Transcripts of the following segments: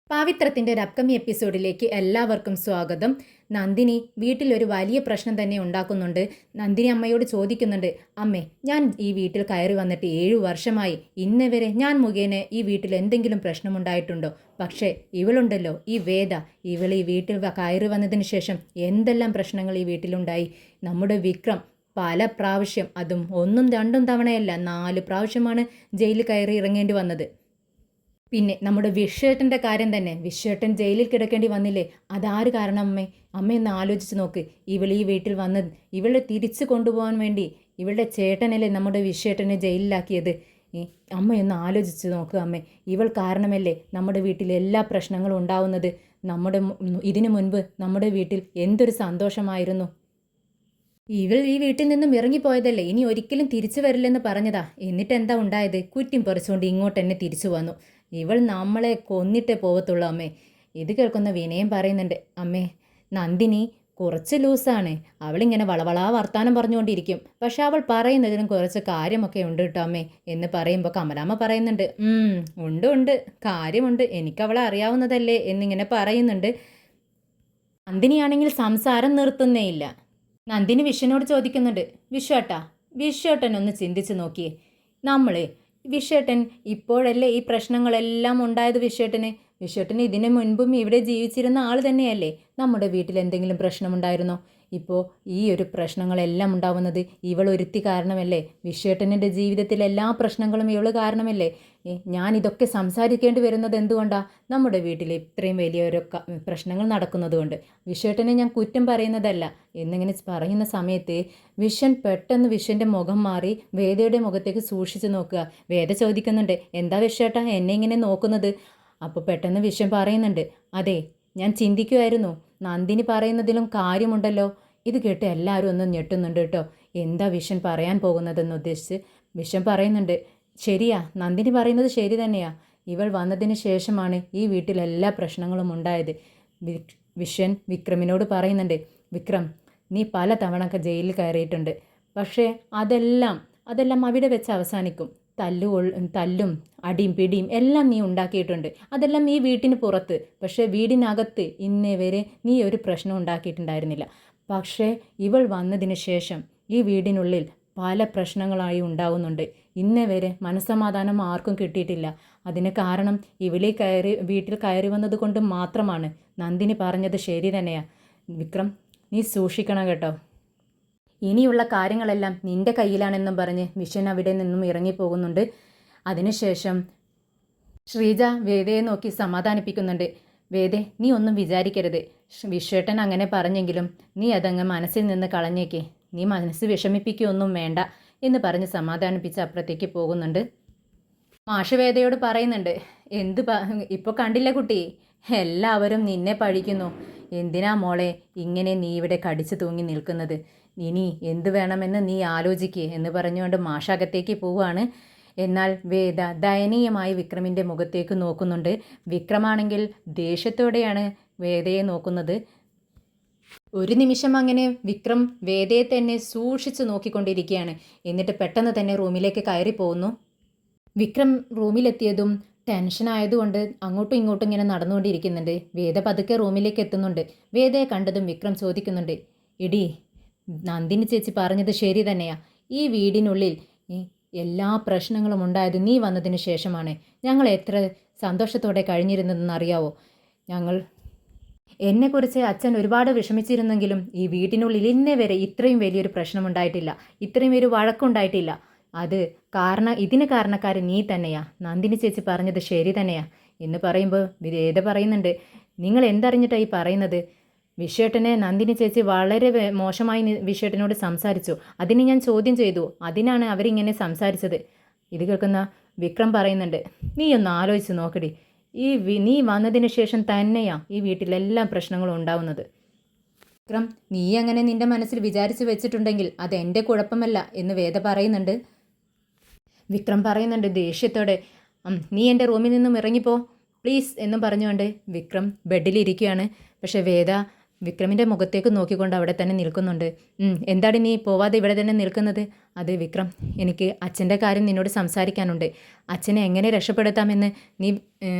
പാവിത്രത്തിൻ്റെ ഒരു അപ്കമിങ് എപ്പിസോഡിലേക്ക് എല്ലാവർക്കും സ്വാഗതം. നന്ദിനി വീട്ടിലൊരു വലിയ പ്രശ്നം തന്നെ ഉണ്ടാക്കുന്നുണ്ട്. നന്ദിനി അമ്മയോട് ചോദിക്കുന്നുണ്ട്, അമ്മേ, ഞാൻ ഈ വീട്ടിൽ കയറി വന്നിട്ട് 7 വർഷമായി. ഇന്ന് വരെ ഞാൻ മുഖേന ഈ വീട്ടിൽ എന്തെങ്കിലും പ്രശ്നമുണ്ടായിട്ടുണ്ടോ? പക്ഷേ ഇവളുണ്ടല്ലോ, ഈ വേദ, ഇവൾ ഈ വീട്ടിൽ കയറി വന്നതിന് ശേഷം എന്തെല്ലാം പ്രശ്നങ്ങൾ ഈ വീട്ടിലുണ്ടായി. നമ്മുടെ വിക്രം പല പ്രാവശ്യം, അതും 1ഉം 2ഉം തവണയല്ല, 4 പ്രാവശ്യമാണ് ജയിലിൽ കയറി ഇറങ്ങേണ്ടി വന്നത്. പിന്നെ നമ്മുടെ വിശ്വേട്ടൻ്റെ കാര്യം തന്നെ, വിശ്വേട്ടൻ ജയിലിൽ കിടക്കേണ്ടി വന്നില്ലേ? അതാര് കാരണം അമ്മേ? അമ്മയൊന്ന് ആലോചിച്ച് നോക്ക്. ഇവൾ ഈ വീട്ടിൽ വന്നത് ഇവളെ തിരിച്ചു കൊണ്ടുപോകാൻ വേണ്ടി ഇവളുടെ ചേട്ടനല്ലേ നമ്മുടെ വിശ്വേട്ടനെ ജയിലിലാക്കിയത്. അമ്മയൊന്ന് ആലോചിച്ച് നോക്കുക അമ്മേ. ഇവൾ കാരണമല്ലേ നമ്മുടെ വീട്ടിൽ എല്ലാ പ്രശ്നങ്ങളും ഉണ്ടാവുന്നത്. ഇതിനു മുൻപ് നമ്മുടെ വീട്ടിൽ എന്തൊരു സന്തോഷമായിരുന്നു. ഇവൾ ഈ വീട്ടിൽ നിന്നും ഇറങ്ങിപ്പോയതല്ലേ, ഇനി ഒരിക്കലും തിരിച്ചു വരില്ലെന്ന് പറഞ്ഞതാ. എന്നിട്ട് എന്താ ഉണ്ടായത്? കുറ്റിയും പറിച്ചുകൊണ്ട് ഇങ്ങോട്ട് തന്നെ തിരിച്ചു വന്നു. ഇവൾ നമ്മളെ കൊന്നിട്ടേ പോവത്തുള്ളൂ അമ്മേ. ഇത് കേൾക്കുന്ന വിനയം പറയുന്നുണ്ട്, അമ്മേ, നന്ദിനി കുറച്ച് ലൂസാണ്. അവളിങ്ങനെ വളവളാ വർത്താനം പറഞ്ഞുകൊണ്ടിരിക്കും. പക്ഷെ അവൾ പറയുന്നതിനും കുറച്ച് കാര്യമൊക്കെ ഉണ്ട് കേട്ടോ അമ്മേ എന്ന് പറയുമ്പോൾ കമലാമ്മ പറയുന്നുണ്ട്, ഉണ്ട് കാര്യമുണ്ട്, എനിക്കവളെ അറിയാവുന്നതല്ലേ എന്നിങ്ങനെ പറയുന്നുണ്ട്. നന്ദിനിയാണെങ്കിൽ സംസാരം നിർത്തുന്നേയില്ല. നന്ദിനി വിശ്വനോട് ചോദിക്കുന്നുണ്ട്, വിശ്വേട്ടൻ ഒന്ന് ചിന്തിച്ച് നോക്കിയേ. നമ്മളെ വിശ്വേട്ടൻ ഇപ്പോഴല്ലേ ഈ പ്രശ്നങ്ങളെല്ലാം ഉണ്ടായത്. വിശ്വേട്ടന് ഇതിനു മുൻപും ഇവിടെ ജീവിച്ചിരുന്ന ആൾ തന്നെയല്ലേ. നമ്മുടെ വീട്ടിൽ എന്തെങ്കിലും പ്രശ്നമുണ്ടായിരുന്നോ? ഇപ്പോൾ ഈ ഒരു പ്രശ്നങ്ങളെല്ലാം ഉണ്ടാവുന്നത് ഇവൾ ഒരുത്തി കാരണമല്ലേ. വിശ്വേട്ടൻ്റെ ജീവിതത്തിൽ എല്ലാ പ്രശ്നങ്ങളും ഇവൾ കാരണമല്ലേ. ഞാനിതൊക്കെ സംസാരിക്കേണ്ടി വരുന്നത് എന്തുകൊണ്ടാണ്? നമ്മുടെ വീട്ടിൽ ഇത്രയും വലിയൊരു പ്രശ്നങ്ങൾ നടക്കുന്നതുകൊണ്ട്. വിശ്വേട്ടനെ ഞാൻ കുറ്റം പറയുന്നതല്ല എന്നിങ്ങനെ പറയുന്ന സമയത്ത് പെട്ടെന്ന് വിശ്വൻ്റെ മുഖം മാറി വേദയുടെ മുഖത്തേക്ക് സൂക്ഷിച്ച് നോക്കുക. വേദ ചോദിക്കുന്നുണ്ട്, എന്താ വിശ്വേട്ടാ എന്നെ ഇങ്ങനെ നോക്കുന്നത്? അപ്പോൾ പെട്ടെന്ന് വിശ്വൻ പറയുന്നുണ്ട്, അതെ, ഞാൻ ചിന്തിക്കുമായിരുന്നു, നന്ദിനി പറയുന്നതിലും കാര്യമുണ്ടല്ലോ. ഇത് കേട്ട് എല്ലാവരും ഒന്ന് ഞെട്ടുന്നുണ്ട് കേട്ടോ. എന്താ വിശ്വൻ പറയാൻ പോകുന്നതെന്ന് ഉദ്ദേശിച്ച് വിശ്വൻ പറയുന്നുണ്ട്, ശരിയാ, നന്ദിനി പറയുന്നത് ശരി തന്നെയാ. ഇവൾ വന്നതിന് ശേഷമാണ് ഈ വീട്ടിൽ എല്ലാ പ്രശ്നങ്ങളും ഉണ്ടായത്. വിശ്വൻ വിക്രമിനോട് പറയുന്നുണ്ട്, വിക്രം, നീ പല തവണ ജയിലിൽ കയറിയിട്ടുണ്ട്. പക്ഷേ അതെല്ലാം അവിടെ വെച്ച് അവസാനിക്കും. തല്ലും അടിയും പിടിയും എല്ലാം നീ ഉണ്ടാക്കിയിട്ടുണ്ട്. അതെല്ലാം ഈ വീട്ടിന് പുറത്ത്. പക്ഷേ വീടിനകത്ത് ഇന്നേ വരെ നീ ഒരു പ്രശ്നം ഉണ്ടാക്കിയിട്ടുണ്ടായിരുന്നില്ല. പക്ഷേ ഇവൾ വന്നതിന് ശേഷം ഈ വീടിനുള്ളിൽ പല പ്രശ്നങ്ങളായി ഉണ്ടാകുന്നുണ്ട്. ഇന്നേ വരെ മനസ്സമാധാനം ആർക്കും കിട്ടിയിട്ടില്ല. അതിന് കാരണം വീട്ടിൽ കയറി വന്നത് കൊണ്ട് മാത്രമാണ്. നന്ദിനി പറഞ്ഞത് ശരി തന്നെയാ. വിക്രം, നീ സൂക്ഷിക്കണം കേട്ടോ. ഇനിയുള്ള കാര്യങ്ങളെല്ലാം നിൻ്റെ കയ്യിലാണെന്നും പറഞ്ഞ് വിശ്വൻ അവിടെ നിന്നും ഇറങ്ങിപ്പോകുന്നുണ്ട്. അതിനുശേഷം ശ്രീജ വേദയെ നോക്കി സമാധാനിപ്പിക്കുന്നുണ്ട്. വേദേ, നീ ഒന്നും വിചാരിക്കരുത്. വിശ്വേട്ടൻ അങ്ങനെ പറഞ്ഞെങ്കിലും നീ അതങ്ങ് മനസ്സിൽ നിന്ന് കളഞ്ഞേക്കേ. നീ മനസ്സ് വിഷമിപ്പിക്കുകയൊന്നും വേണ്ട എന്ന് പറഞ്ഞ് സമാധാനിപ്പിച്ച് അപ്പുറത്തേക്ക് പോകുന്നുണ്ട്. മാഷ് വേദയോട് പറയുന്നുണ്ട്, ഇപ്പോൾ കണ്ടില്ല കുട്ടി, എല്ലാവരും നിന്നെ പഴിക്കുന്നു. എന്തിനാ മോളെ ഇങ്ങനെ നീ ഇവിടെ കടിച്ചു തൂങ്ങി നിൽക്കുന്നത്? ഇനി എന്ത് വേണമെന്ന് നീ ആലോചിക്കേ എന്ന് പറഞ്ഞുകൊണ്ട് മാഷകത്തേക്ക് പോവുകയാണ്. എന്നാൽ വേദ ദയനീയമായി വിക്രമിൻ്റെ മുഖത്തേക്ക് നോക്കുന്നുണ്ട്. വിക്രമാണെങ്കിൽ ദേഷ്യത്തോടെയാണ് വേദയെ നോക്കുന്നത്. ഒരു നിമിഷം അങ്ങനെ വിക്രം വേദയെ തന്നെ സൂക്ഷിച്ച് നോക്കിക്കൊണ്ടിരിക്കുകയാണ്. എന്നിട്ട് പെട്ടെന്ന് തന്നെ റൂമിലേക്ക് കയറി പോകുന്നു. വിക്രം റൂമിലെത്തിയതും ടെൻഷനായതുകൊണ്ട് അങ്ങോട്ടും ഇങ്ങോട്ടും ഇങ്ങനെ നടന്നുകൊണ്ടിരിക്കുന്നുണ്ട്. വേദ പതുക്കെ റൂമിലേക്ക് എത്തുന്നുണ്ട്. വേദയെ കണ്ടതും വിക്രം ചോദിക്കുന്നുണ്ട്, എടി, നന്ദിനി ചേച്ചി പറഞ്ഞത് ശരി തന്നെയാ. ഈ വീടിനുള്ളിൽ എല്ലാ പ്രശ്നങ്ങളും ഉണ്ടായത് നീ വന്നതിന് ശേഷമാണ്. ഞങ്ങൾ എത്ര സന്തോഷത്തോടെ കഴിഞ്ഞിരുന്നതെന്ന് അറിയാവോ? എന്നെക്കുറിച്ച് അച്ഛൻ ഒരുപാട് വിഷമിച്ചിരുന്നെങ്കിലും ഈ വീട്ടിനുള്ളിൽ ഇന്നേ വരെ ഇത്രയും വലിയൊരു പ്രശ്നമുണ്ടായിട്ടില്ല, ഇത്രയും ഒരു വഴക്കുണ്ടായിട്ടില്ല. ഇതിന് കാരണക്കാരൻ നീ തന്നെയാ. നന്ദിനി ചേച്ചി പറഞ്ഞത് ശരി തന്നെയാ എന്ന് പറയുമ്പോൾ വേദ പറയുന്നുണ്ട്, നിങ്ങൾ എന്തറിഞ്ഞിട്ടാണ് ഈ പറയുന്നത്? വിശ്വേട്ടനെ നന്ദിനി ചേച്ചി വളരെ മോശമായി വിശ്വേട്ടനോട് സംസാരിച്ചു. അതിന് ഞാൻ ചോദ്യം ചെയ്തു. അതിനാണ് അവരിങ്ങനെ സംസാരിച്ചത്. ഇത് കേൾക്കുന്ന വിക്രം പറയുന്നുണ്ട്, നീ ഒന്ന് ആലോചിച്ച് നോക്കടി. നീ വന്നതിന് ശേഷം തന്നെയാ ഈ വീട്ടിലെല്ലാം പ്രശ്നങ്ങളും ഉണ്ടാവുന്നത്. വിക്രം, നീ അങ്ങനെ നിൻ്റെ മനസ്സിൽ വിചാരിച്ച് വെച്ചിട്ടുണ്ടെങ്കിൽ അത് എൻ്റെ കുഴപ്പമല്ല എന്ന് വേദ പറയുന്നുണ്ട്. വിക്രം പറയുന്നുണ്ട് ദേഷ്യത്തോടെ, നീ എൻ്റെ റൂമിൽ നിന്നും ഇറങ്ങിപ്പോ പ്ലീസ് എന്നും പറഞ്ഞുകൊണ്ട് വിക്രം ബെഡിലിരിക്കുകയാണ്. പക്ഷേ വേദ വിക്രമിൻ്റെ മുഖത്തേക്ക് നോക്കിക്കൊണ്ട് അവിടെ തന്നെ നിൽക്കുന്നുണ്ട്. എന്താണ് നീ പോവാതെ ഇവിടെ തന്നെ നിൽക്കുന്നത്? അത് വിക്രം, എനിക്ക് അച്ഛൻ്റെ കാര്യം നിന്നോട് സംസാരിക്കാനുണ്ട്. അച്ഛനെ എങ്ങനെ രക്ഷപ്പെടുത്താമെന്ന് നീ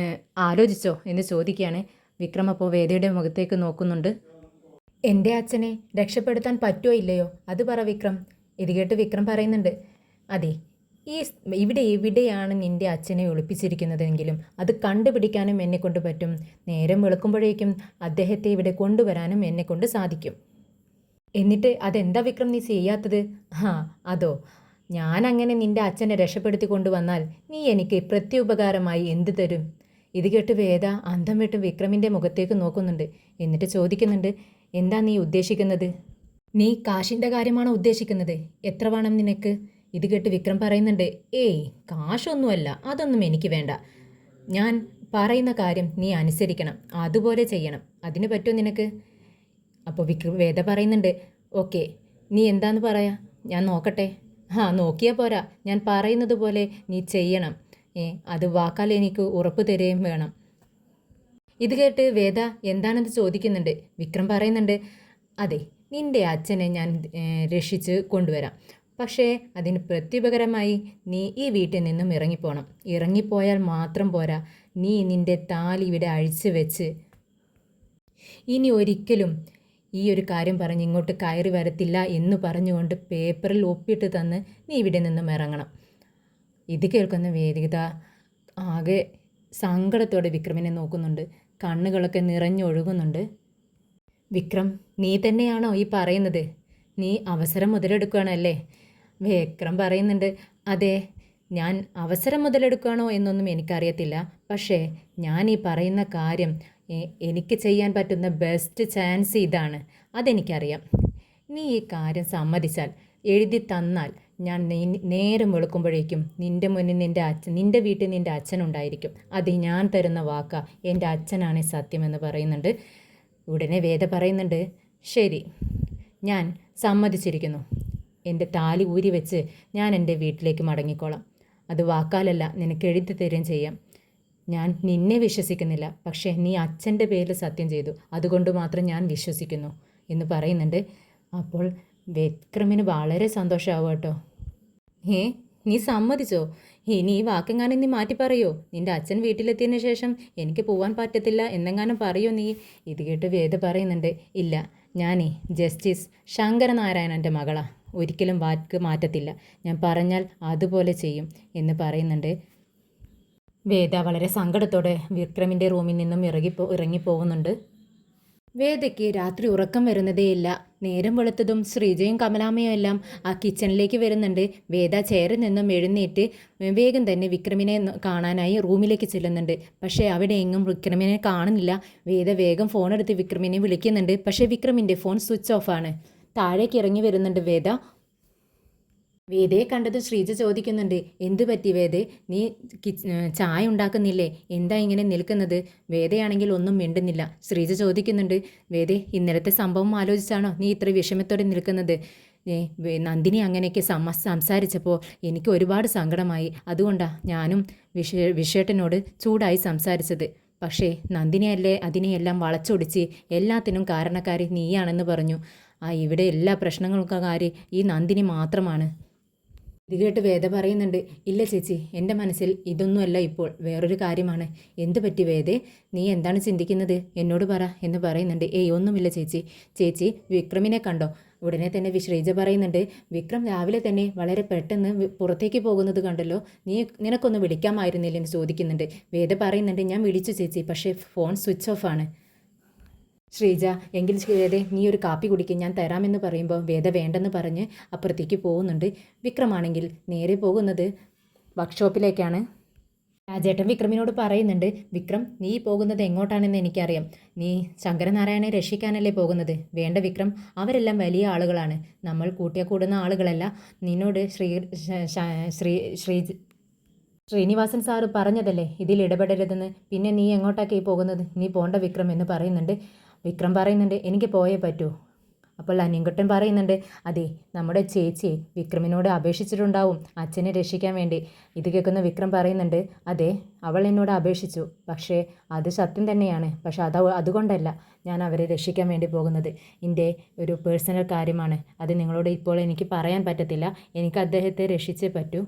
ആലോചിച്ചോ എന്ന് ചോദിക്കുകയാണ്. വിക്രം അപ്പോൾ വേദയുടെ മുഖത്തേക്ക് നോക്കുന്നുണ്ട്. എൻ്റെ അച്ഛനെ രക്ഷപ്പെടുത്താൻ പറ്റുമോ ഇല്ലയോ അത് പറ വിക്രം. ഇത് കേട്ട് വിക്രം പറയുന്നുണ്ട്, അതെ, എവിടെയാണ് നിൻ്റെ അച്ഛനെ ഒളിപ്പിച്ചിരിക്കുന്നതെങ്കിലും അത് കണ്ടുപിടിക്കാനും എന്നെക്കൊണ്ട് പറ്റും. നേരം വെളുക്കുമ്പോഴേക്കും അദ്ദേഹത്തെ ഇവിടെ കൊണ്ടുവരാനും എന്നെക്കൊണ്ട് സാധിക്കും. എന്നിട്ട് അതെന്താ വിക്രം നീ ചെയ്യാത്തത്? അതോ, ഞാൻ അങ്ങനെ നിൻ്റെ അച്ഛനെ രക്ഷപ്പെടുത്തി കൊണ്ടുവന്നാൽ നീ എനിക്ക് പ്രത്യുപകാരമായി എന്ത് തരും? ഇത് കേട്ട് വേദ അന്തം വിട്ട് വിക്രമിൻ്റെ മുഖത്തേക്ക് നോക്കുന്നുണ്ട്. എന്നിട്ട് ചോദിക്കുന്നുണ്ട്, എന്താ നീ ഉദ്ദേശിക്കുന്നത്? നീ കാശിൻ്റെ കാര്യമാണോ ഉദ്ദേശിക്കുന്നത്? എത്ര വേണം നിനക്ക്? ഇത് കേട്ട് വിക്രം പറയുന്നുണ്ട്, ഏയ് കാശൊന്നുമല്ല, അതൊന്നും എനിക്ക് വേണ്ട. ഞാൻ പറയുന്ന കാര്യം നീ അനുസരിക്കണം, അതുപോലെ ചെയ്യണം. അതിന് പറ്റുമോ നിനക്ക്? അപ്പോൾ വേദ പറയുന്നുണ്ട്, ഓക്കെ, നീ എന്താന്ന് പറയാ, ഞാൻ നോക്കട്ടെ. നോക്കിയാൽ പോരാ, ഞാൻ പറയുന്നത് പോലെ നീ ചെയ്യണം. അത് വാക്കാൽ എനിക്ക് ഉറപ്പ് തരുകയും വേണം. ഇത് കേട്ട് വേദ എന്താണെന്ന് ചോദിക്കുന്നുണ്ട്. വിക്രം പറയുന്നുണ്ട്, അതെ, നിൻ്റെ അച്ഛനെ ഞാൻ രക്ഷിച്ച് കൊണ്ടുവരാം. പക്ഷേ അതിന് പ്രത്യുപകരമായി നീ ഈ വീട്ടിൽ നിന്നും ഇറങ്ങിപ്പോണം. ഇറങ്ങിപ്പോയാൽ മാത്രം പോരാ, നീ നിൻ്റെ താലി ഇവിടെ അഴിച്ചു വെച്ച് ഇനി ഒരിക്കലും ഈ ഒരു കാര്യം പറഞ്ഞ് ഇങ്ങോട്ട് കയറി വരത്തില്ല എന്ന് പറഞ്ഞുകൊണ്ട് പേപ്പറിൽ ഒപ്പിട്ട് തന്ന് നീ ഇവിടെ നിന്നും ഇറങ്ങണം. ഇത് കേൾക്കുന്ന വേദിക ആകെ സങ്കടത്തോടെ വിക്രമിനെ നോക്കുന്നുണ്ട്. കണ്ണുകളൊക്കെ നിറഞ്ഞൊഴുകുന്നുണ്ട്. വിക്രം, നീ തന്നെയാണോ ഈ പറയുന്നത്? നീ അവസരം മുതലെടുക്കുകയാണല്ലേ? വിക്രം പറയുന്നുണ്ട്, അതെ, ഞാൻ അവസരം മുതലെടുക്കുകയാണോ എന്നൊന്നും എനിക്കറിയത്തില്ല. പക്ഷേ ഞാൻ ഈ പറയുന്ന കാര്യം എനിക്ക് ചെയ്യാൻ പറ്റുന്ന ബെസ്റ്റ് ചാൻസ് ഇതാണ്, അതെനിക്കറിയാം. നീ ഈ കാര്യം സമ്മതിച്ചാൽ, എഴുതി തന്നാൽ, ഞാൻ നേരം വെളുക്കുമ്പോഴേക്കും നിൻ്റെ മുന്നിൽ നിൻ്റെ വീട്ടിൽ നിൻ്റെ അച്ഛനുണ്ടായിരിക്കും. അത് ഞാൻ തരുന്ന വാക്കാ, എൻ്റെ അച്ഛനാണ് സത്യമെന്ന് പറയുന്നുണ്ട്. ഉടനെ വേദ പറയുന്നുണ്ട്, ശരി, ഞാൻ സമ്മതിച്ചിരിക്കുന്നു. എൻ്റെ താലി ഊരി വെച്ച് ഞാൻ എൻ്റെ വീട്ടിലേക്ക് മടങ്ങിക്കോളാം. അത് വാക്കാലല്ല, നിനക്ക് എഴുതി തരുകയും ചെയ്യാം. ഞാൻ നിന്നെ വിശ്വസിക്കുന്നില്ല, പക്ഷേ നീ അച്ഛൻ്റെ പേരിൽ സത്യം ചെയ്തു, അതുകൊണ്ട് മാത്രം ഞാൻ വിശ്വസിക്കുന്നു എന്ന് പറയുന്നുണ്ട്. അപ്പോൾ വിക്രമിന് വളരെ സന്തോഷമാവും കേട്ടോ. നീ സമ്മതിച്ചോ? ഇനി ഈ വാക്കെങ്ങാനും നീ മാറ്റി പറയോ? നിൻ്റെ അച്ഛൻ വീട്ടിലെത്തിയതിന് ശേഷം എനിക്ക് പോകാൻ പറ്റത്തില്ല എന്നെങ്ങാനും പറയോ നീ? ഇത് കേട്ട് വേദ പറയുന്നുണ്ട്, ഇല്ല, ഞാനേ ജസ്റ്റിസ് ശങ്കരനാരായണൻ്റെ മകളാ, ഒരിക്കലും വാക്ക് മാറ്റത്തില്ല. ഞാൻ പറഞ്ഞാൽ അതുപോലെ ചെയ്യും എന്ന് പറയുന്നുണ്ട്. വേദ വളരെ സങ്കടത്തോടെ വിക്രമിൻ്റെ റൂമിൽ നിന്നും ഇറങ്ങിപ്പോകുന്നുണ്ട്. വേദയ്ക്ക് രാത്രി ഉറക്കം വരുന്നതേയില്ല. നേരം വെളുത്തതും ശ്രീജയും കമലാമ്മയും എല്ലാം ആ കിച്ചണിലേക്ക് വരുന്നുണ്ട്. വേദ ചെയറിൽ നിന്നും എഴുന്നേറ്റ് വേഗം തന്നെ വിക്രമിനെ കാണാനായി റൂമിലേക്ക് ചെല്ലുന്നുണ്ട്. പക്ഷേ അവിടെ എങ്ങും വിക്രമിനെ കാണുന്നില്ല. വേദ വേഗം ഫോണെടുത്ത് വിക്രമിനെ വിളിക്കുന്നുണ്ട്. പക്ഷേ വിക്രമിൻ്റെ ഫോൺ സ്വിച്ച് ഓഫാണ്. താഴേക്ക് ഇറങ്ങി വരുന്നുണ്ട് വേദ. വേദയെ കണ്ടത് ശ്രീജ ചോദിക്കുന്നുണ്ട്, എന്തു പറ്റി വേദേ, നീ ചായ ഉണ്ടാക്കുന്നില്ലേ, എന്താ ഇങ്ങനെ നിൽക്കുന്നത്? വേദയാണെങ്കിൽ ഒന്നും മിണ്ടുന്നില്ല. ശ്രീജ ചോദിക്കുന്നുണ്ട്, വേദേ, ഇന്നലത്തെ സംഭവം ആലോചിച്ചാണോ നീ ഇത്ര വിഷമത്തോടെ നിൽക്കുന്നത്? നന്ദിനി അങ്ങനെയൊക്കെ സംസാരിച്ചപ്പോൾ എനിക്ക് ഒരുപാട് സങ്കടമായി. അതുകൊണ്ടാണ് ഞാനും വിഷേട്ടനോട് ചൂടായി സംസാരിച്ചത്. പക്ഷേ നന്ദിനിയല്ലേ അതിനെയെല്ലാം വളച്ചൊടിച്ച് എല്ലാത്തിനും കാരണക്കാരി നീയാണെന്ന് പറഞ്ഞു. ഇവിടെ എല്ലാ പ്രശ്നങ്ങൾക്കും കാര്യം ഈ നന്ദിനി മാത്രമാണ്. ഇത് കേട്ട് വേദ പറയുന്നുണ്ട്, ഇല്ല ചേച്ചി, എൻ്റെ മനസ്സിൽ ഇതൊന്നുമല്ല, ഇപ്പോൾ വേറൊരു കാര്യമാണ്. എന്ത് പറ്റി വേദേ, നീ എന്താണ് ചിന്തിക്കുന്നത്? എന്നോട് പറ എന്ന് പറയുന്നുണ്ട്. ഒന്നുമില്ല ചേച്ചി. ചേച്ചി വിക്രമിനെ കണ്ടോ? ഉടനെ തന്നെ ശ്രീജ പറയുന്നുണ്ട്, വിക്രം രാവിലെ തന്നെ വളരെ പെട്ടെന്ന് പുറത്തേക്ക് പോകുന്നത് കണ്ടല്ലോ, നിനക്കൊന്ന് വിളിക്കാമായിരുന്നില്ലെന്ന് ചോദിക്കുന്നുണ്ട്. വേദ പറയുന്നുണ്ട്, ഞാൻ വിളിച്ചു ചേച്ചി, പക്ഷേ ഫോൺ സ്വിച്ച് ഓഫ് ആണ്. ശ്രീജ, എങ്കിൽ വേദ നീ ഒരു കാപ്പി കുടിക്കും, ഞാൻ തരാമെന്ന് പറയുമ്പോൾ വേദ വേണ്ടെന്ന് പറഞ്ഞ് അപ്പുറത്തേക്ക് പോകുന്നുണ്ട്. വിക്രമാണെങ്കിൽ നേരെ പോകുന്നത് വർക്ക്ഷോപ്പിലേക്കാണ്. രാജേട്ടൻ വിക്രമിനോട് പറയുന്നുണ്ട്, വിക്രം, നീ പോകുന്നത് എങ്ങോട്ടാണെന്ന് എനിക്കറിയാം. നീ ശങ്കരനാരായണനെ രക്ഷിക്കാനല്ലേ പോകുന്നത്? വേണ്ട വിക്രം, അവരെല്ലാം വലിയ ആളുകളാണ്, നമ്മൾ കൂടുന്ന ആളുകളല്ല. നിന്നോട് ശ്രീനിവാസൻ സാറ് പറഞ്ഞതല്ലേ ഇതിൽ ഇടപെടരുതെന്ന്. പിന്നെ നീ എങ്ങോട്ടാക്കി പോകുന്നത്? നീ പോണ്ട വിക്രം എന്ന് പറയുന്നുണ്ട്. വിക്രം പറയുന്നുണ്ട്, എനിക്ക് പോയേ പറ്റൂ. അപ്പോൾ അനിയൻകുട്ടൻ പറയുന്നുണ്ട്, അതെ നമ്മുടെ ചേച്ചി വിക്രമിനോട് അപേക്ഷിച്ചിട്ടുണ്ടാവും അച്ഛനെ രക്ഷിക്കാൻ വേണ്ടി. ഇത് കേൾക്കുന്ന വിക്രം പറയുന്നുണ്ട്, അതെ അവൾ എന്നോട് അപേക്ഷിച്ചു, പക്ഷേ അത് സത്യം തന്നെയാണ്. പക്ഷെ അതുകൊണ്ടല്ല ഞാൻ അവരെ രക്ഷിക്കാൻ വേണ്ടി പോകുന്നത്. എൻ്റെ ഒരു പേഴ്സണൽ കാര്യമാണ്. അത് നിങ്ങളോട് ഇപ്പോൾ എനിക്ക് പറയാൻ പറ്റത്തില്ല. എനിക്ക് അദ്ദേഹത്തെ രക്ഷിച്ചേ പറ്റൂ.